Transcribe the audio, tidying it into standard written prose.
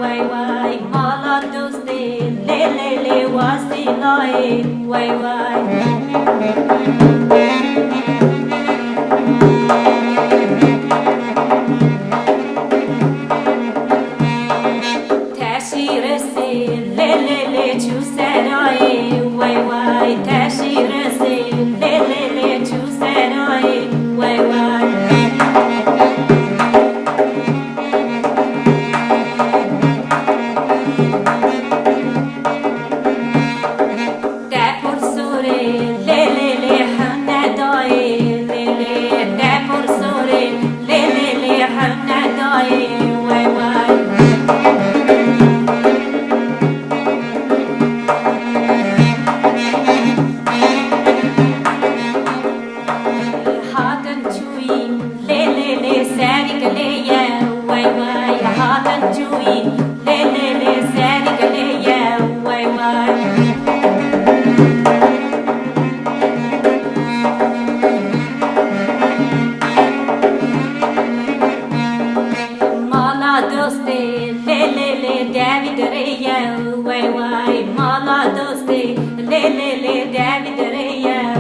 Wai wai mala doste le wasi lai wai wai tashi rese le chu sarai wai wai tashi rese le chu sarai wai wai David Reya, wai wai, mala doste, le David Reya.